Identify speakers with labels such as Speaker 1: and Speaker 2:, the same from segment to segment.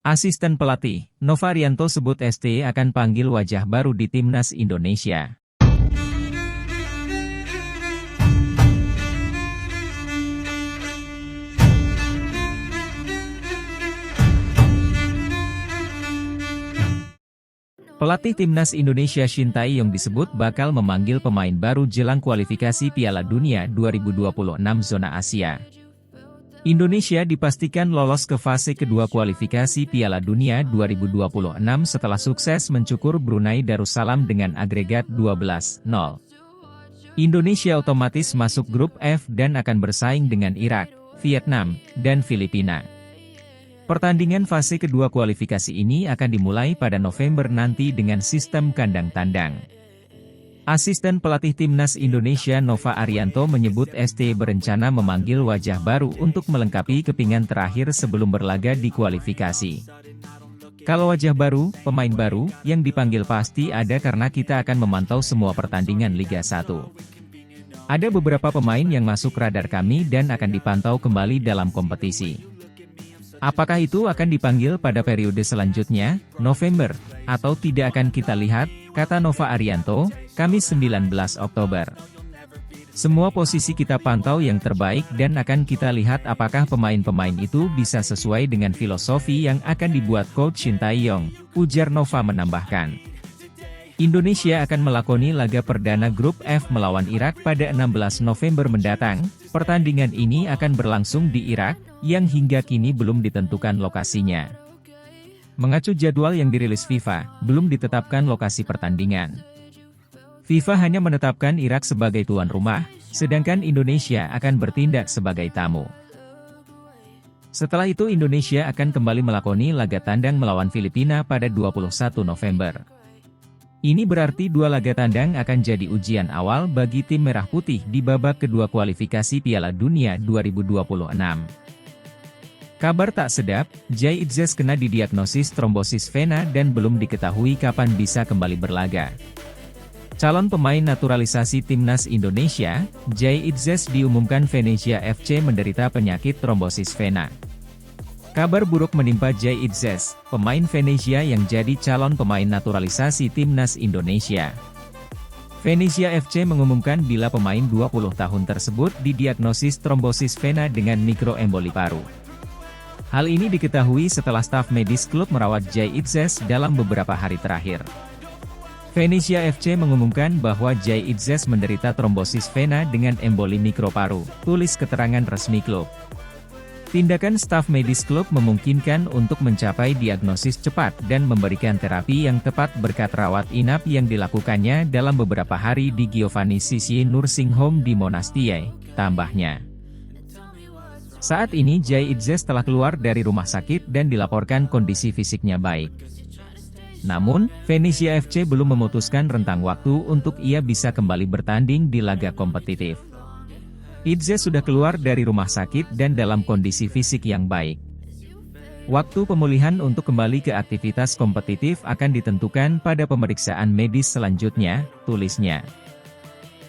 Speaker 1: Asisten pelatih, Nova Arianto sebut ST akan panggil wajah baru di Timnas Indonesia. Pelatih Timnas Indonesia Shin Tae-yong disebut bakal memanggil pemain baru jelang kualifikasi Piala Dunia 2026 zona Asia. Indonesia dipastikan lolos ke fase kedua kualifikasi Piala Dunia 2026 setelah sukses mencukur Brunei Darussalam dengan agregat 12-0. Indonesia otomatis masuk grup F dan akan bersaing dengan Irak, Vietnam, dan Filipina. Pertandingan fase kedua kualifikasi ini akan dimulai pada November nanti dengan sistem kandang tandang. Asisten pelatih Timnas Indonesia Nova Arianto menyebut ST berencana memanggil wajah baru untuk melengkapi kepingan terakhir sebelum berlaga di kualifikasi. Kalau wajah baru, pemain baru, yang dipanggil pasti ada karena kita akan memantau semua pertandingan Liga 1. Ada beberapa pemain yang masuk radar kami dan akan dipantau kembali dalam kompetisi. Apakah itu akan dipanggil pada periode selanjutnya, November, atau tidak akan kita lihat, kata Nova Arianto, Kamis 19 Oktober. Semua posisi kita pantau yang terbaik dan akan kita lihat apakah pemain-pemain itu bisa sesuai dengan filosofi yang akan dibuat Coach Shin Tae-yong, ujar Nova menambahkan. Indonesia akan melakoni laga perdana grup F melawan Irak pada 16 November mendatang. Pertandingan ini akan berlangsung di Irak, yang hingga kini belum ditentukan lokasinya. Mengacu jadwal yang dirilis FIFA, belum ditetapkan lokasi pertandingan. FIFA hanya menetapkan Irak sebagai tuan rumah, sedangkan Indonesia akan bertindak sebagai tamu. Setelah itu Indonesia akan kembali melakoni laga tandang melawan Filipina pada 21 November. Ini berarti dua laga tandang akan jadi ujian awal bagi tim Merah Putih di babak kedua kualifikasi Piala Dunia 2026. Kabar tak sedap, Jay Itzes kena didiagnosis trombosis vena dan belum diketahui kapan bisa kembali berlaga. Calon pemain naturalisasi Timnas Indonesia, Jay Itzes diumumkan Venezia FC menderita penyakit trombosis vena. Kabar buruk menimpa Jay Itzes, pemain Venezia yang jadi calon pemain naturalisasi Timnas Indonesia. Venezia FC mengumumkan bila pemain 20 tahun tersebut didiagnosis trombosis vena dengan mikroemboli paru. Hal ini diketahui setelah staf medis klub merawat Jay Itzes dalam beberapa hari terakhir. Venezia FC mengumumkan bahwa Jay Itzes menderita trombosis vena dengan emboli mikroparu, tulis keterangan resmi klub. Tindakan staf medis klub memungkinkan untuk mencapai diagnosis cepat dan memberikan terapi yang tepat berkat rawat inap yang dilakukannya dalam beberapa hari di Giovanni Sisi Nursing Home di Monastir, tambahnya. Saat ini Jay Itzes telah keluar dari rumah sakit dan dilaporkan kondisi fisiknya baik. Namun, Venezia FC belum memutuskan rentang waktu untuk ia bisa kembali bertanding di laga kompetitif. Itzes sudah keluar dari rumah sakit dan dalam kondisi fisik yang baik. Waktu pemulihan untuk kembali ke aktivitas kompetitif akan ditentukan pada pemeriksaan medis selanjutnya, tulisnya.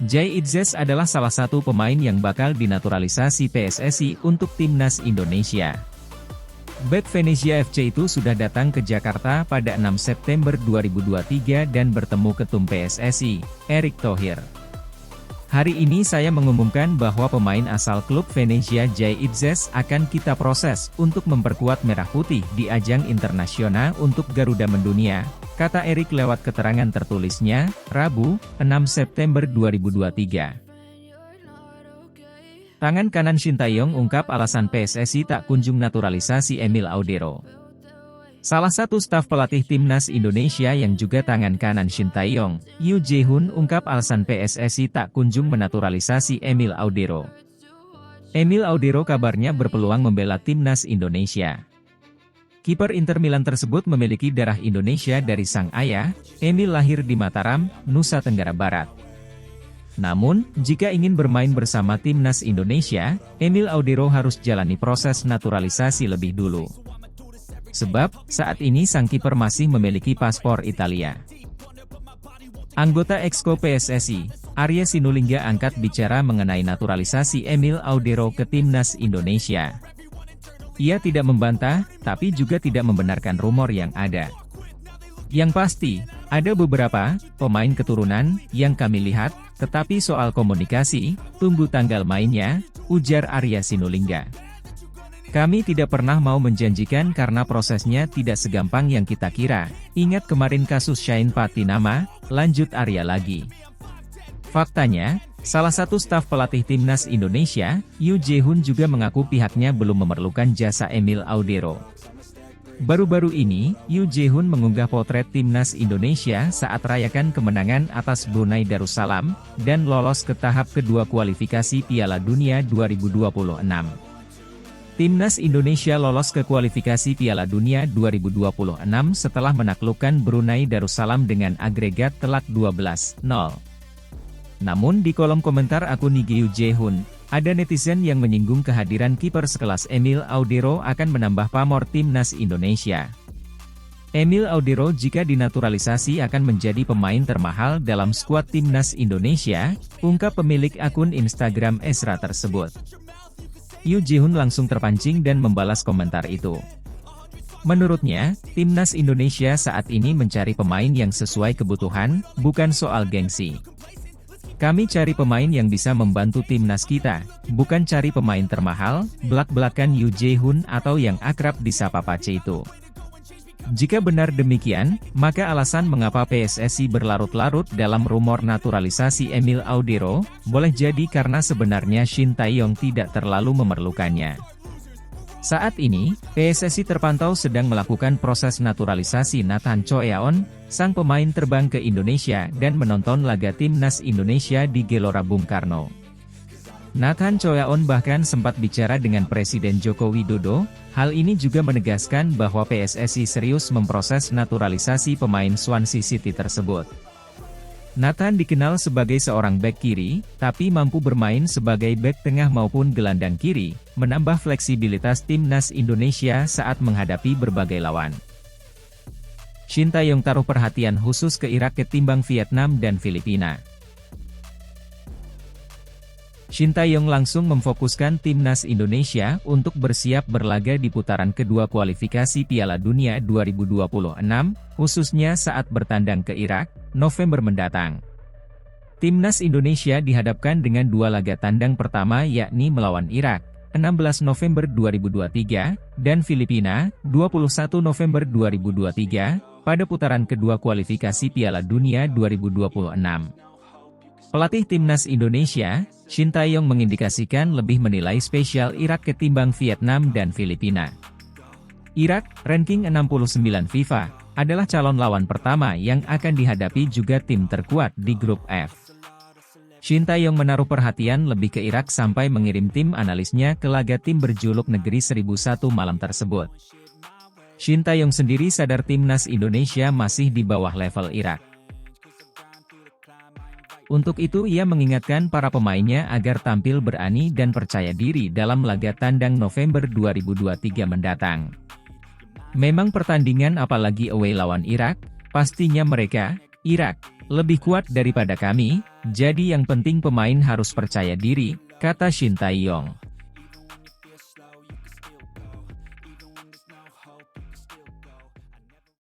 Speaker 1: Jay Itzes adalah salah satu pemain yang bakal dinaturalisasi PSSI untuk Timnas Indonesia. Bek Venezia FC itu sudah datang ke Jakarta pada 6 September 2023 dan bertemu Ketum PSSI, Erick Thohir. Hari ini saya mengumumkan bahwa pemain asal klub Venezia Jay Itzes akan kita proses untuk memperkuat Merah Putih di ajang internasional untuk Garuda Mendunia, kata Erick lewat keterangan tertulisnya, Rabu, 6 September 2023. Tangan kanan Shin Tae-yong ungkap alasan PSSI tak kunjung naturalisasi Emil Audero. Salah satu staf pelatih Timnas Indonesia yang juga tangan kanan Shin Tae-yong, Yoo Jae-hoon ungkap alasan PSSI tak kunjung menaturalisasi Emil Audero. Emil Audero kabarnya berpeluang membela Timnas Indonesia. Kiper Inter Milan tersebut memiliki darah Indonesia dari sang ayah. Emil lahir di Mataram, Nusa Tenggara Barat. Namun, jika ingin bermain bersama Timnas Indonesia, Emil Audero harus jalani proses naturalisasi lebih dulu. Sebab, saat ini sang kiper masih memiliki paspor Italia. Anggota Exco PSSI, Arya Sinulinga angkat bicara mengenai naturalisasi Emil Audero ke Timnas Indonesia. Ia tidak membantah, tapi juga tidak membenarkan rumor yang ada. Yang pasti, ada beberapa pemain keturunan yang kami lihat, tetapi soal komunikasi, tunggu tanggal mainnya, ujar Arya Sinulinga. Kami tidak pernah mau menjanjikan karena prosesnya tidak segampang yang kita kira. Ingat kemarin kasus Shane Patinama, lanjut Arya lagi. Faktanya, salah satu staf pelatih timnas Indonesia, Yoo Jae-hoon juga mengaku pihaknya belum memerlukan jasa Emil Audero. Baru-baru ini, Yoo Jae-hoon mengunggah potret timnas Indonesia saat rayakan kemenangan atas Brunei Darussalam, dan lolos ke tahap kedua kualifikasi Piala Dunia 2026. Timnas Indonesia lolos ke kualifikasi Piala Dunia 2026 setelah menaklukkan Brunei Darussalam dengan agregat telak 12-0. Namun di kolom komentar akun IG Yoo Jae-hoon, ada netizen yang menyinggung kehadiran kiper sekelas Emil Audero akan menambah pamor timnas Indonesia. Emil Audero jika dinaturalisasi akan menjadi pemain termahal dalam skuad timnas Indonesia, ungkap pemilik akun Instagram Esra tersebut. Yoo Jae-hoon langsung terpancing dan membalas komentar itu. Menurutnya, timnas Indonesia saat ini mencari pemain yang sesuai kebutuhan, bukan soal gengsi. Kami cari pemain yang bisa membantu timnas kita, bukan cari pemain termahal, belak-belakan Yoo Jae-hoon atau yang akrab disapa Pace itu. Jika benar demikian, maka alasan mengapa PSSI berlarut-larut dalam rumor naturalisasi Emil Audero, boleh jadi karena sebenarnya Shin Tae-yong tidak terlalu memerlukannya. Saat ini, PSSI terpantau sedang melakukan proses naturalisasi Nathan Choeaon, sang pemain terbang ke Indonesia dan menonton laga timnas Indonesia di Gelora Bung Karno. Nathan Choeaon bahkan sempat bicara dengan Presiden Joko Widodo. Hal ini juga menegaskan bahwa PSSI serius memproses naturalisasi pemain Swansea City tersebut. Nathan dikenal sebagai seorang bek kiri, tapi mampu bermain sebagai bek tengah maupun gelandang kiri, menambah fleksibilitas timnas Indonesia saat menghadapi berbagai lawan. Shin Tae-yong taruh perhatian khusus ke Irak ketimbang Vietnam dan Filipina. Shin Tae-yong langsung memfokuskan timnas Indonesia untuk bersiap berlaga di putaran kedua kualifikasi Piala Dunia 2026, khususnya saat bertandang ke Irak, November mendatang. Timnas Indonesia dihadapkan dengan dua laga tandang pertama yakni melawan Irak, 16 November 2023, dan Filipina, 21 November 2023, pada putaran kedua kualifikasi Piala Dunia 2026. Pelatih timnas Indonesia, Shin Tae-yong mengindikasikan lebih menilai spesial Irak ketimbang Vietnam dan Filipina. Irak, ranking 69 FIFA, adalah calon lawan pertama yang akan dihadapi juga tim terkuat di grup F. Shin Tae-yong menaruh perhatian lebih ke Irak sampai mengirim tim analisnya ke laga tim berjuluk Negeri 1001 malam tersebut. Shin Tae-yong sendiri sadar timnas Indonesia masih di bawah level Irak. Untuk itu ia mengingatkan para pemainnya agar tampil berani dan percaya diri dalam laga tandang November 2023 mendatang. Memang pertandingan apalagi away lawan Irak, pastinya mereka, Irak, lebih kuat daripada kami, jadi yang penting pemain harus percaya diri, kata Shin Tae-yong.